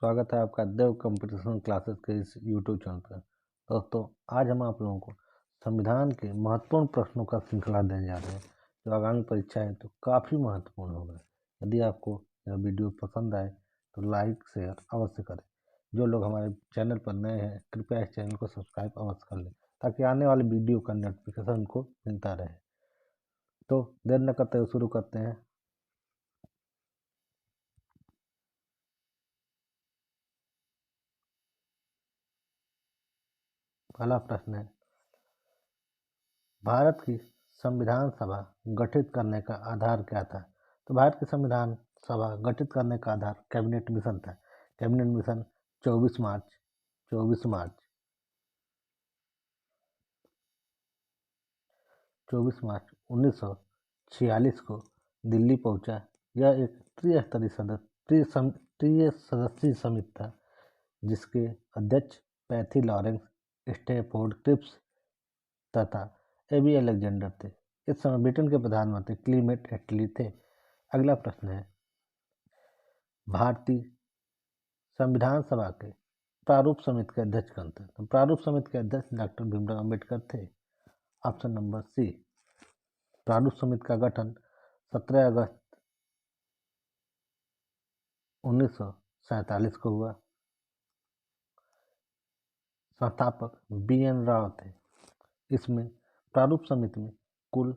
स्वागत है आपका देव कंपटीशन क्लासेस के इस यूट्यूब चैनल पर। दोस्तों, आज हम आप लोगों को संविधान के महत्वपूर्ण प्रश्नों का श्रृंखला देने जा रहे हैं जो आगामी परीक्षा है तो काफ़ी महत्वपूर्ण होगा। यदि आपको यह वीडियो पसंद आए तो लाइक शेयर अवश्य करें। जो लोग हमारे चैनल पर नए हैं कृपया इस चैनल को सब्सक्राइब अवश्य कर लें ताकि आने वाले वीडियो का नोटिफिकेशन उनको मिलता रहे। तो देर न करते हुए शुरू करते हैं। पहला प्रश्न है, भारत की संविधान सभा गठित करने का आधार क्या था? तो भारत की संविधान सभा गठित करने का आधार कैबिनेट मिशन था। कैबिनेट मिशन 24 मार्च 24 मार्च 1946 को दिल्ली पहुंचा। यह एक त्रिसदस्यीय समिति था जिसके अध्यक्ष पैथी लॉरेंस, स्टैफोर्ड क्रिप्स तथा एबी अलेक्जेंडर थे। इस समय ब्रिटेन के प्रधानमंत्री क्लीमेट एटली थे। अगला प्रश्न है, भारतीय संविधान सभा के प्रारूप समिति के अध्यक्ष कौन थे? तो प्रारूप समिति के अध्यक्ष डॉक्टर भीमराव अंबेडकर थे। Option number C. प्रारूप समिति का गठन 17 अगस्त 1947 को हुआ। संस्थापक BN राव थे। इसमें प्रारूप समिति में कुल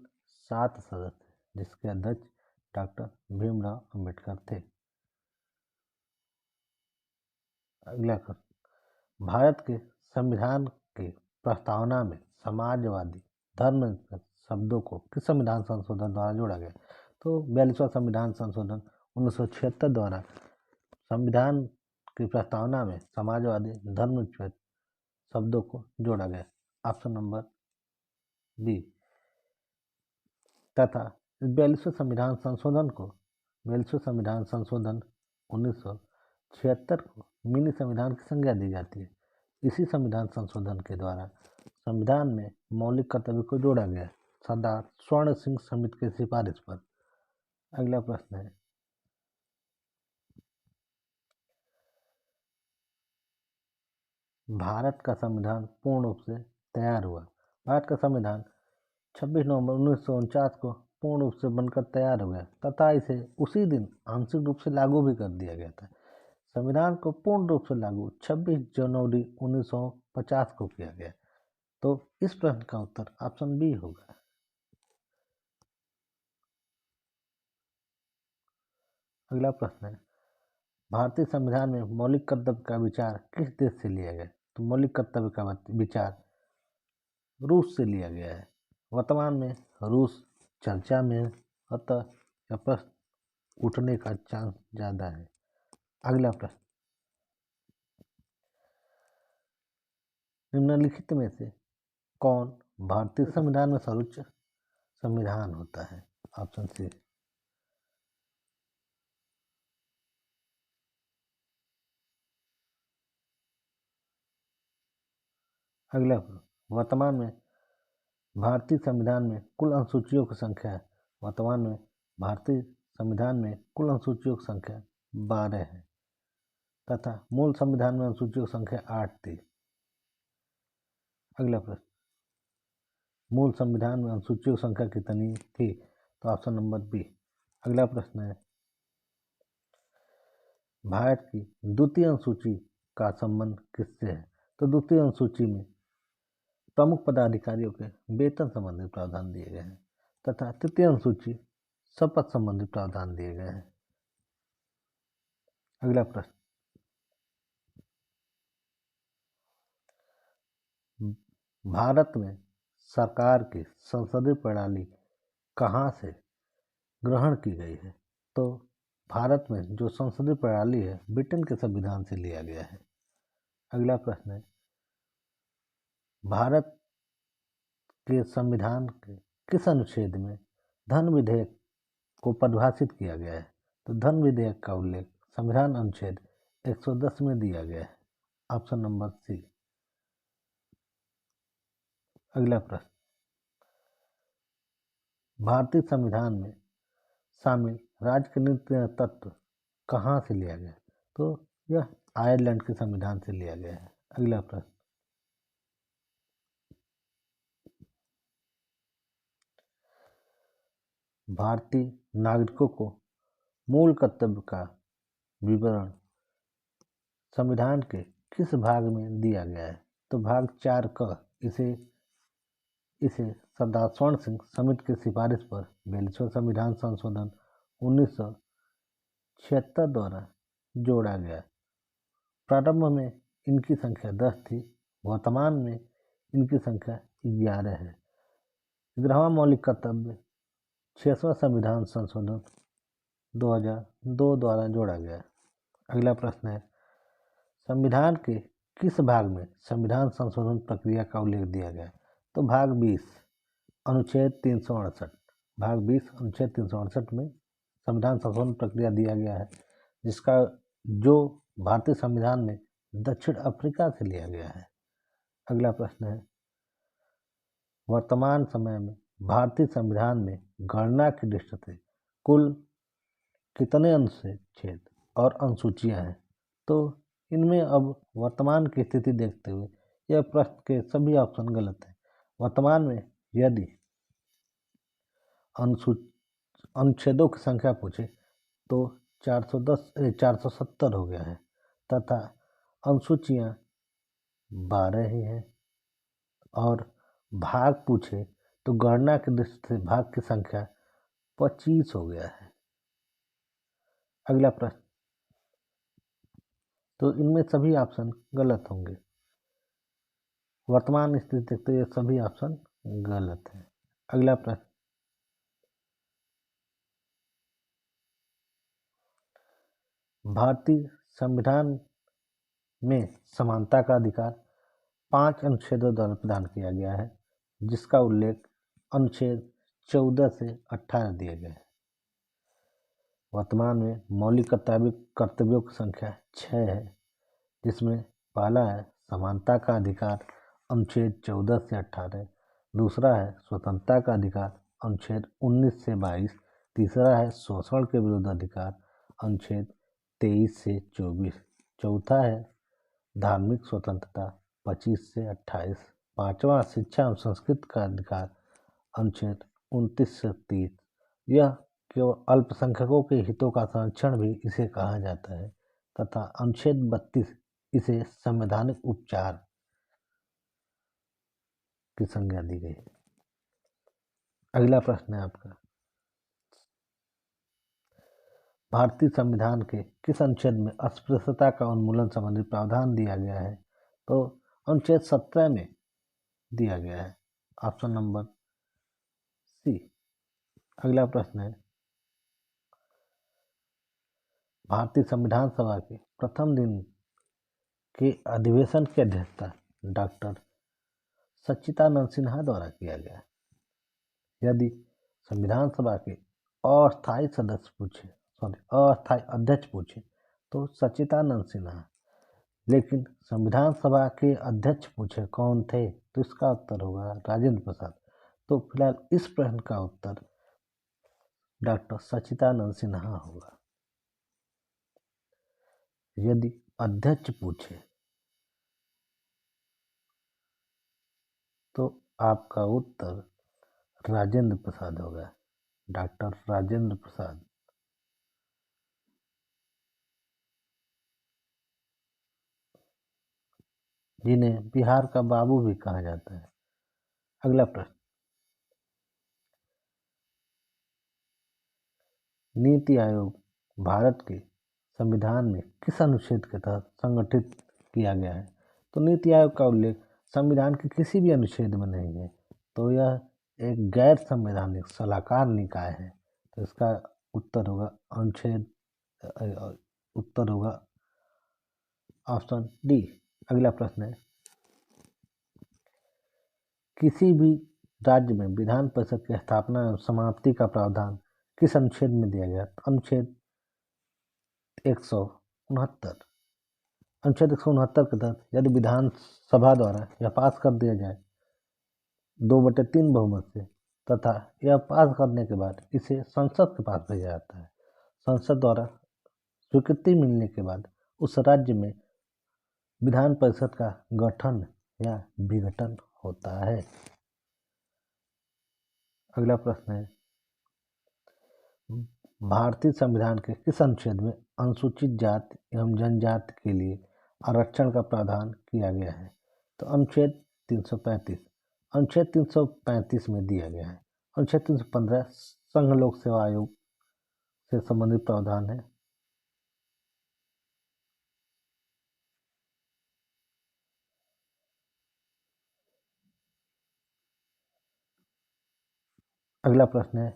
7 सदस्य जिसके अध्यक्ष डॉक्टर भीमराव अंबेडकर थे। अगला प्रश्न, भारत के संविधान के प्रस्तावना में समाजवादी धर्म शब्दों को किस संविधान संशोधन द्वारा जोड़ा गया? तो 42वां संविधान संशोधन 1976 द्वारा संविधान की प्रस्तावना में समाजवादी धर्म शब्दों को जोड़ा गया। Option number B. तथा 42वें संविधान संशोधन 1976 को मिनी संविधान की संज्ञा दी जाती है। इसी संविधान संशोधन के द्वारा संविधान में मौलिक कर्तव्य को जोड़ा गया सरदार स्वर्ण सिंह समिति की सिफारिश पर। अगला प्रश्न है, भारत का संविधान पूर्ण रूप से तैयार हुआ। भारत का संविधान 26 नवंबर 1949 को पूर्ण रूप से बनकर तैयार हो गया तथा इसे उसी दिन आंशिक रूप से लागू भी कर दिया गया था। संविधान को पूर्ण रूप से लागू 26 जनवरी 1950 को किया गया। तो इस प्रश्न का उत्तर ऑप्शन बी होगा। अगला प्रश्न है, भारतीय संविधान में मौलिक कर्तव्य का विचार किस देश से लिया गया? तो मौलिक कर्तव्य का विचार रूस से लिया गया है। वर्तमान में रूस चर्चा में, अतः यह प्रश्न उठने का चांस ज्यादा है। अगला प्रश्न, निम्नलिखित में से कौन भारतीय संविधान में सर्वोच्च संविधान होता है? Option C. अगला प्रश्न, वर्तमान में भारतीय संविधान में कुल अनुसूचियों की संख्या है। वर्तमान में भारतीय संविधान में कुल अनुसूचियों की संख्या 12 है तथा मूल संविधान में अनुसूचियों की संख्या 8 थी। अगला प्रश्न, मूल संविधान में अनुसूचियों की संख्या कितनी थी? तो ऑप्शन नंबर बी। अगला प्रश्न है, भारत की द्वितीय अनुसूची का संबंध किससे है? तो द्वितीय अनुसूची में प्रमुख पदाधिकारियों के वेतन संबंधी प्रावधान दिए गए हैं तथा तृतीय अनुसूची शपथ संबंधी प्रावधान दिए गए हैं। अगला प्रश्न, भारत में सरकार की संसदीय प्रणाली कहाँ से ग्रहण की गई है? तो भारत में जो संसदीय प्रणाली है ब्रिटेन के संविधान से लिया गया है। अगला प्रश्न है, भारत के संविधान के किस अनुच्छेद में धन विधेयक को परिभाषित किया गया है? तो धन विधेयक का उल्लेख संविधान अनुच्छेद 110 में दिया गया है। Option number C. अगला प्रश्न, भारतीय संविधान में शामिल राज्य के नीति तत्व कहाँ से लिया गया? तो यह आयरलैंड के संविधान से लिया गया है। अगला प्रश्न, भारतीय नागरिकों को मूल कर्तव्य का विवरण संविधान के किस भाग में दिया गया है? तो भाग 4 क। इसे सरदार स्वर्ण सिंह समिति की सिफारिश पर 42वें संविधान संशोधन 1976 द्वारा जोड़ा गया। प्रारंभ में इनकी संख्या 10 थी, वर्तमान में इनकी संख्या 11 है। 11वां मौलिक कर्तव्य 6वां संविधान संशोधन 2002 द्वारा जोड़ा गया। अगला प्रश्न है, संविधान के किस भाग में संविधान संशोधन प्रक्रिया का उल्लेख दिया गया? तो भाग 20 अनुच्छेद 368। भाग 20 अनुच्छेद 368 में संविधान संशोधन प्रक्रिया दिया गया है, जो भारतीय संविधान में दक्षिण अफ्रीका से लिया गया है। अगला प्रश्न है, वर्तमान समय में भारतीय संविधान में गणना की दृष्टि से कुल कितने अनुच्छेद और अनुसूचियां हैं? तो इनमें अब वर्तमान की स्थिति देखते हुए यह प्रश्न के सभी ऑप्शन गलत हैं। वर्तमान में यदि अनुच्छेदों की संख्या पूछे तो 470 हो गया है तथा अनुसूचियां 12 ही हैं, और भाग पूछे तो गणना की दृष्टि से भाग की संख्या 25 हो गया है। अगला प्रश्न, तो इनमें सभी ऑप्शन गलत होंगे। वर्तमान स्थिति देखते हुए सभी ऑप्शन गलत है। अगला प्रश्न, भारतीय संविधान में समानता का अधिकार 5 अनुच्छेदों द्वारा प्रदान किया गया है, जिसका उल्लेख अनुच्छेद 14 से 18 दिए गए हैं। वर्तमान में मौलिक कर्तव्यों की संख्या 6 है, जिसमें पहला है समानता का अधिकार अनुच्छेद 14 से 18, दूसरा है स्वतंत्रता का अधिकार अनुच्छेद 19 से 22, तीसरा है शोषण के विरुद्ध अधिकार अनुच्छेद 23 से 24, चौथा है धार्मिक स्वतंत्रता 25 से 28, पांचवा शिक्षा एवं संस्कृति का अधिकार अनुच्छेद 29 से 30। यह केवल अल्पसंख्यकों के हितों का संरक्षण भी इसे कहा जाता है तथा अनुच्छेद 32 इसे संवैधानिक उपचार की संज्ञा दी गई है। अगला प्रश्न है आपका, भारतीय संविधान के किस अनुच्छेद में अस्पृश्यता का उन्मूलन संबंधी प्रावधान दिया गया है? तो अनुच्छेद 17 में दिया गया है, ऑप्शन नंबर सी। अगला प्रश्न है, भारतीय संविधान सभा के प्रथम दिन के अधिवेशन की अध्यक्षता डॉक्टर सच्चिदानंद सिन्हा द्वारा किया गया। यदि संविधान सभा के अस्थायी अध्यक्ष पूछे तो सच्चिदानंद सिन्हा, लेकिन संविधान सभा के अध्यक्ष पूछे कौन थे तो इसका उत्तर होगा राजेंद्र प्रसाद। तो फिलहाल इस प्रश्न का उत्तर डॉक्टर सच्चिदानंद सिन्हा होगा। यदि अध्यक्ष पूछे तो आपका उत्तर राजेंद्र प्रसाद होगा, डॉक्टर राजेंद्र प्रसाद। जिन्हें बिहार का बाबू भी कहा जाता है। अगला प्रश्न, नीति आयोग भारत के संविधान में किस अनुच्छेद के तहत संगठित किया गया है? तो नीति आयोग का उल्लेख संविधान के किसी भी अनुच्छेद में नहीं है, तो यह एक गैर संवैधानिक सलाहकार निकाय है। तो इसका उत्तर होगा ऑप्शन डी। अगला प्रश्न है, किसी भी राज्य में विधान परिषद की स्थापना एवं समाप्ति का प्रावधान किस अनुच्छेद में दिया गया? अनुच्छेद 169। अनुच्छेद 169 के तहत यदि विधानसभा द्वारा यह पास कर दिया जाए 2/3 बहुमत से तथा यह पास करने के बाद इसे संसद के पास भेजा जाता है। संसद द्वारा स्वीकृति मिलने के बाद उस राज्य में विधान परिषद का गठन या विघटन होता है? अगला प्रश्न है, भारतीय संविधान के किस अनुच्छेद में अनुसूचित जाति एवं जनजाति के लिए आरक्षण का प्रावधान किया गया है? तो अनुच्छेद 335। अनुच्छेद 335 में दिया गया है। अनुच्छेद 315 संघ लोक सेवा आयोग से संबंधित प्रावधान है। अगला प्रश्न है,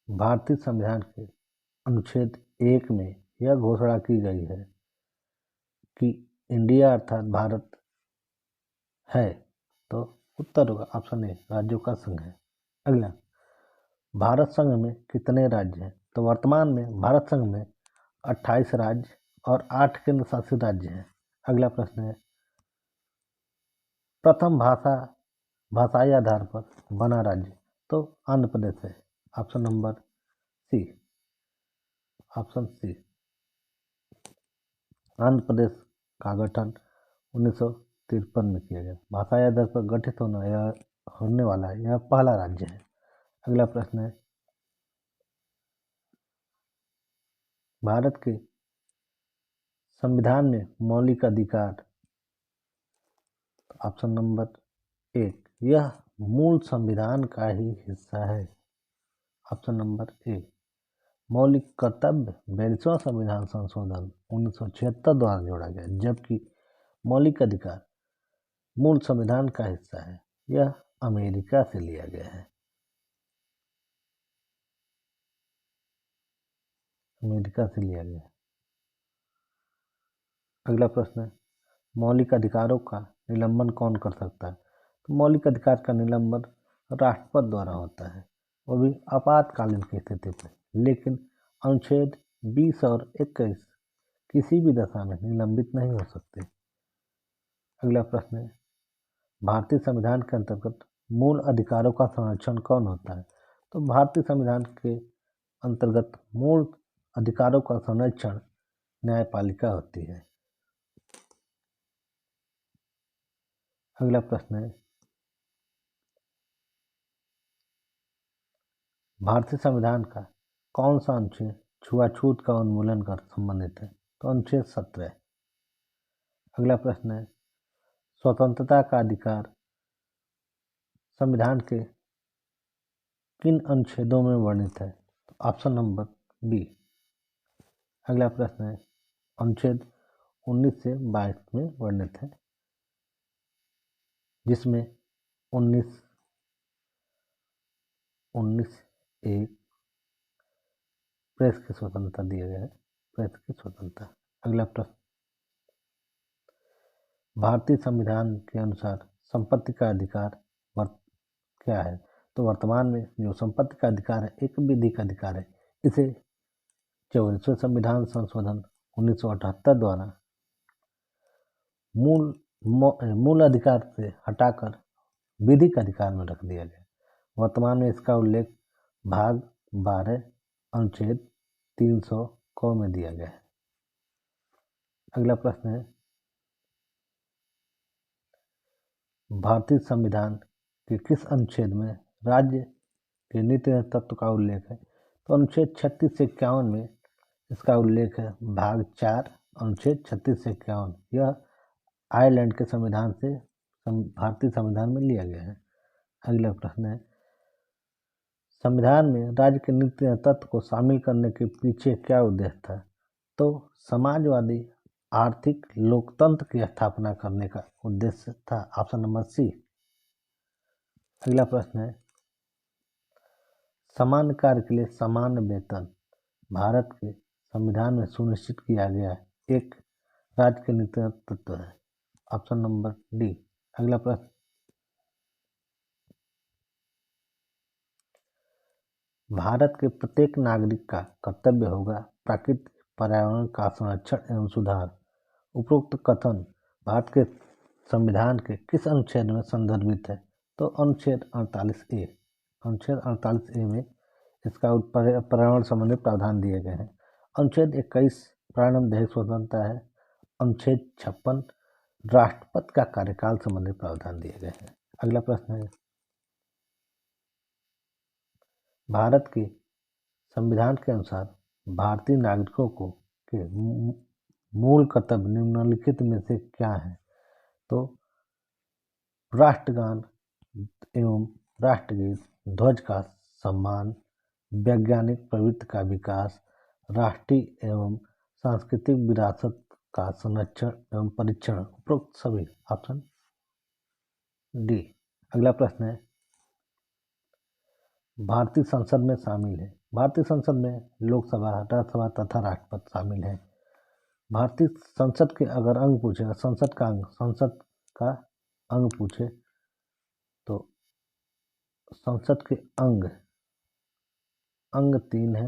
भारतीय संविधान के अनुच्छेद 1 में यह घोषणा की गई है कि इंडिया अर्थात भारत है, तो उत्तर होगा ऑप्शन ए, राज्यों का संघ है। अगला, भारत संघ में कितने राज्य हैं? तो वर्तमान में भारत संघ में 28 राज्य और 8 केंद्र शासित राज्य हैं। अगला प्रश्न है, प्रथम भाषाई आधार पर बना राज्य? तो आंध्र प्रदेश है, option number C, option C. Andhra Pradesh का गठन 1953 में किया गया। भाषाई आधार पर गठित होने वाला यह पहला राज्य है। अगला प्रश्न है, भारत के संविधान में मौलिक अधिकार? ऑप्शन नंबर 1, यह मूल संविधान का ही हिस्सा है। ऑप्शन नंबर ए, मौलिक कर्तव्य 42वां संविधान संशोधन 1976 द्वारा जोड़ा गया, जबकि मौलिक अधिकार मूल संविधान का हिस्सा है। यह अमेरिका से लिया गया है। अमेरिका से लिया गया है। अगला प्रश्न है, मौलिक अधिकारों का निलंबन कौन कर सकता है? तो मौलिक अधिकार का निलंबन राष्ट्रपति द्वारा होता है, वो भी आपातकालीन की स्थिति में। लेकिन अनुच्छेद 20 और 21 किसी भी दशा में निलंबित नहीं हो सकते। अगला प्रश्न है, भारतीय संविधान के अंतर्गत मूल अधिकारों का संरक्षण कौन होता है? तो भारतीय संविधान के अंतर्गत मूल अधिकारों का संरक्षण न्यायपालिका होती है। अगला प्रश्न है, भारतीय संविधान का कौन सा अनुच्छेद छुआछूत का उन्मूलन कर संबंधित है? तो अनुच्छेद 17। अगला प्रश्न है, स्वतंत्रता का अधिकार संविधान के किन अनुच्छेदों में वर्णित है? तो ऑप्शन नंबर बी। अगला प्रश्न है, अनुच्छेद 19 से 22 में वर्णित है, जिसमें 19 एक प्रेस की स्वतंत्रता दिया गया है, प्रेस की स्वतंत्रता। अगला प्रश्न, भारतीय संविधान के अनुसार संपत्ति का अधिकार क्या है? तो वर्तमान में जो संपत्ति का अधिकार है एक विधिक अधिकार है। इसे 44वें संविधान संशोधन 1978 द्वारा मूल अधिकार से हटाकर विधिक अधिकार में रख दिया गया। वर्तमान में इसका उल्लेख भाग 12 अनुच्छेद 300 क में दिया गया है। अगला प्रश्न है, भारतीय संविधान के किस अनुच्छेद में राज्य के नीति तत्व का उल्लेख है? तो अनुच्छेद 36 से 51 में इसका उल्लेख है। भाग 4 अनुच्छेद 36 से 51 यह आयरलैंड के संविधान से भारतीय संविधान में लिया गया है। अगला प्रश्न है, संविधान में राज्य के नीति तत्व को शामिल करने के पीछे क्या उद्देश्य था? तो समाजवादी आर्थिक लोकतंत्र की स्थापना करने का उद्देश्य था। Option number C. अगला प्रश्न है, समान कार्य के लिए समान वेतन भारत के संविधान में सुनिश्चित किया गया एक राज्य के नीति तत्व है। Option number D. अगला प्रश्न, भारत के प्रत्येक नागरिक का कर्तव्य होगा प्राकृतिक पर्यावरण का संरक्षण एवं सुधार। उपरोक्त कथन भारत के संविधान के किस अनुच्छेद में संदर्भित है? तो अनुच्छेद 48 ए। अनुच्छेद 48 ए में इसका पर्यावरण संबंधी प्रावधान दिए गए हैं। अनुच्छेद 21 प्रारंभ दैहिक स्वतंत्रता है। अनुच्छेद 56 राष्ट्रपति का कार्यकाल संबंधी प्रावधान दिए गए हैं। अगला प्रश्न है, भारत के संविधान के अनुसार भारतीय नागरिकों को के मूल कर्तव्य निम्नलिखित में से क्या है? तो राष्ट्रगान एवं राष्ट्रगीत, ध्वज का सम्मान, वैज्ञानिक प्रवृत्ति का विकास, राष्ट्रीय एवं सांस्कृतिक विरासत का संरक्षण एवं परीक्षण, उपरोक्त सभी। Option D. अगला प्रश्न है, भारतीय संसद में शामिल है। भारतीय संसद में लोकसभा, राज्यसभा तथा राष्ट्रपति शामिल है। भारतीय संसद के अगर अंग पूछेगा, संसद का अंग पूछे तो संसद के अंग 3 है।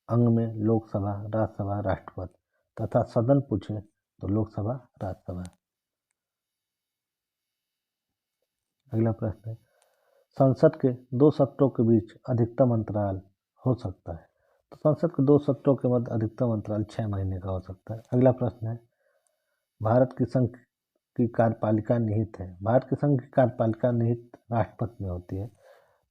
अंग में लोकसभा, राज्यसभा, राष्ट्रपति तथा सदन पूछे तो लोकसभा, राज्यसभा। अगला प्रश्न है, संसद के 2 सत्रों के बीच अधिकतम अंतराल हो सकता है। तो संसद के 2 सत्रों के मध्य अधिकतम अंतराल 6 महीने का हो सकता है। अगला प्रश्न है, भारत की संघ की कार्यपालिका निहित है। भारत की संघ की कार्यपालिका निहित राष्ट्रपति में होती है।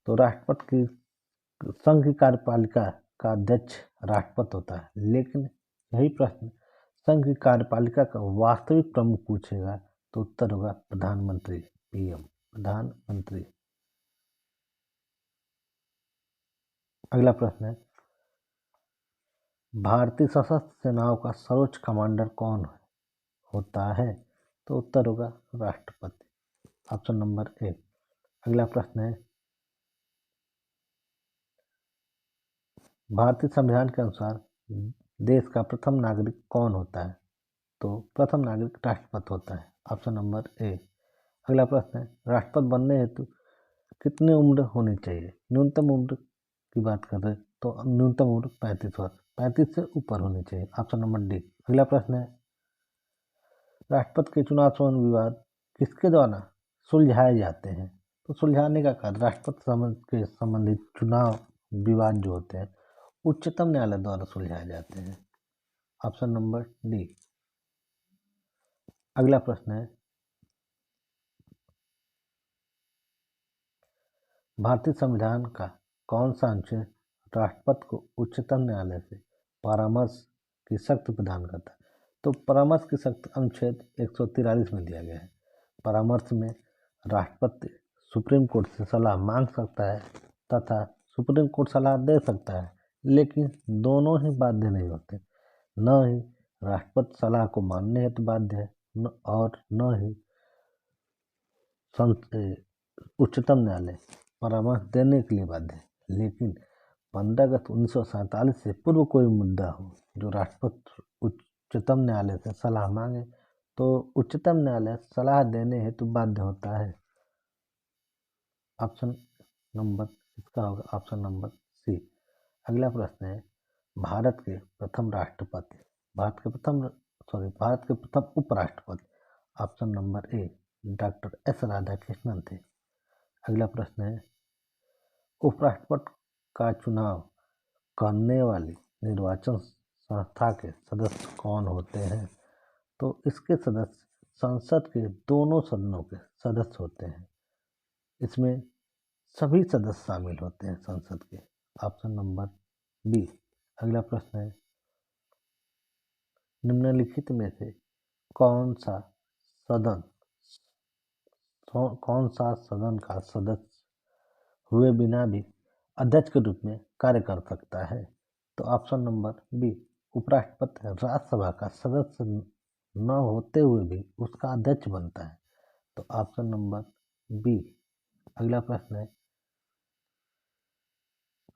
तो राष्ट्रपति की संघ की कार्यपालिका का अध्यक्ष राष्ट्रपति होता है, लेकिन यही प्रश्न संघ की कार्यपालिका का वास्तविक प्रमुख पूछेगा तो उत्तर होगा प्रधानमंत्री, पीएम, प्रधानमंत्री। अगला प्रश्न है, भारतीय सशस्त्र सेनाओं का सर्वोच्च कमांडर कौन होता है? तो उत्तर होगा राष्ट्रपति, ऑप्शन नंबर ए। अगला प्रश्न है, भारतीय संविधान के अनुसार देश का प्रथम नागरिक कौन होता है? तो प्रथम नागरिक राष्ट्रपति होता है, ऑप्शन नंबर ए। अगला प्रश्न है, राष्ट्रपति बनने हेतु कितनी उम्र होनी चाहिए? न्यूनतम उम्र की बात कर रहे हैं तो न्यूनतम उम्र 35 वर्ष, 35 से ऊपर होनी चाहिए, ऑप्शन नंबर डी। अगला प्रश्न है, राष्ट्रपति के चुनाव संबंधी विवाद किसके द्वारा सुलझाए जाते हैं? तो सुलझाने का कार्य राष्ट्रपति के संबंधित चुनाव विवाद जो होते हैं उच्चतम न्यायालय द्वारा सुलझाए जाते हैं, ऑप्शन नंबर डी। अगला प्रश्न है, भारतीय संविधान का कौन सा अनुच्छेद राष्ट्रपति को उच्चतम न्यायालय से परामर्श की शक्ति प्रदान करता है? तो परामर्श की शक्ति अनुच्छेद 143 में दिया गया है। परामर्श में राष्ट्रपति सुप्रीम कोर्ट से सलाह मांग सकता है तथा सुप्रीम कोर्ट सलाह दे सकता है, लेकिन दोनों ही बाध्य नहीं होते। न ही राष्ट्रपति सलाह को मानने हेतु बाध्य है और न ही उच्चतम न्यायालय परामर्श देने के लिए बाध्य है। लेकिन 15 अगस्त 1947 से पूर्व कोई मुद्दा हो जो राष्ट्रपति उच्चतम न्यायालय से सलाह मांगे तो उच्चतम न्यायालय सलाह देने हेतु बाध्य होता है। ऑप्शन नंबर इसका होगा ऑप्शन नंबर सी। अगला प्रश्न है, भारत के प्रथम उपराष्ट्रपति, option number A doctor S Radhakrishnan थे। अगला प्रश्न है, उपराष्ट्रपति का चुनाव करने वाली निर्वाचन संस्था के सदस्य कौन होते हैं? तो इसके सदस्य संसद के दोनों सदनों के सदस्य होते हैं। इसमें सभी सदस्य शामिल होते हैं संसद के, ऑप्शन नंबर बी। अगला प्रश्न है, निम्नलिखित में से कौन सा सदन का सदस्य हुए बिना भी अध्यक्ष के रूप में कार्य कर सकता है? तो ऑप्शन नंबर बी, उपराष्ट्रपति राज्यसभा का सदस्य न होते हुए भी उसका अध्यक्ष बनता है, तो ऑप्शन नंबर बी। अगला प्रश्न है,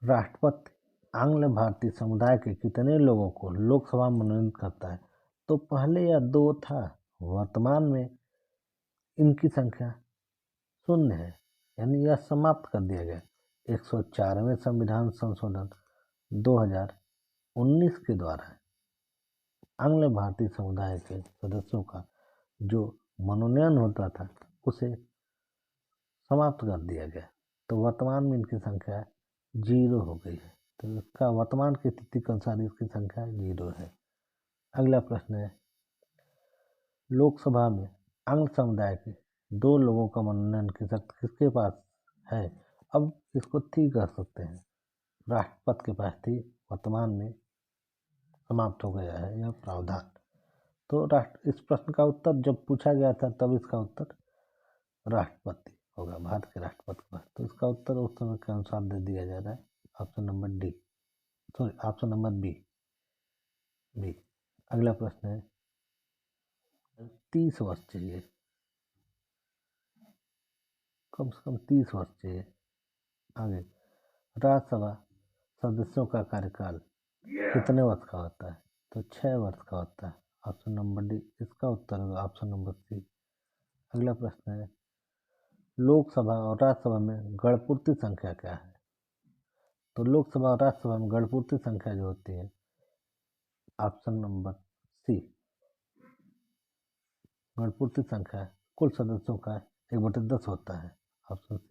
राष्ट्रपति आंग्ल भारतीय समुदाय के कितने लोगों को लोकसभा मनोनीत करता है? तो पहले यह 2 था, वर्तमान में इनकी संख्या 0 है, यानी यह समाप्त कर दिया गया। 104वें संविधान संशोधन 2019 के द्वारा आंग्ल भारतीय समुदाय के सदस्यों का जो मनोनयन होता था उसे समाप्त कर दिया गया। तो वर्तमान में इनकी संख्या 0 हो गई है। तो इसका वर्तमान की स्थिति के अनुसार इसकी संख्या 0 है। अगला प्रश्न है, लोकसभा में अंग समुदाय के 2 लोगों का मनोनयन की शक्ति किसके पास है? अब इसको ठीक कर सकते हैं, राष्ट्रपति के पास थी, वर्तमान में समाप्त हो गया है यह प्रावधान। तो इस प्रश्न का उत्तर जब पूछा गया था तब इसका उत्तर राष्ट्रपति होगा, भारत के राष्ट्रपति के पास। तो इसका उत्तर उस समय के अनुसार दे दिया जा रहा है, ऑप्शन नंबर बी। अगला प्रश्न है, 30 वर्ष चाहिए, कम से कम 30 वर्ष चाहिए। आगे, राज्यसभा सदस्यों का कार्यकाल कितने वर्ष का होता है? तो 6 वर्ष का होता है, ऑप्शन नंबर डी। इसका उत्तर होगा ऑप्शन नंबर सी। अगला प्रश्न है, लोकसभा और राज्यसभा में गणपूर्ति संख्या क्या है? तो लोकसभा और राज्यसभा में गणपूर्ति संख्या जो होती है, ऑप्शन नंबर सी, गणपूर्ति संख्या कुल सदस्यों का 1/10 होता है, ऑप्शन सी।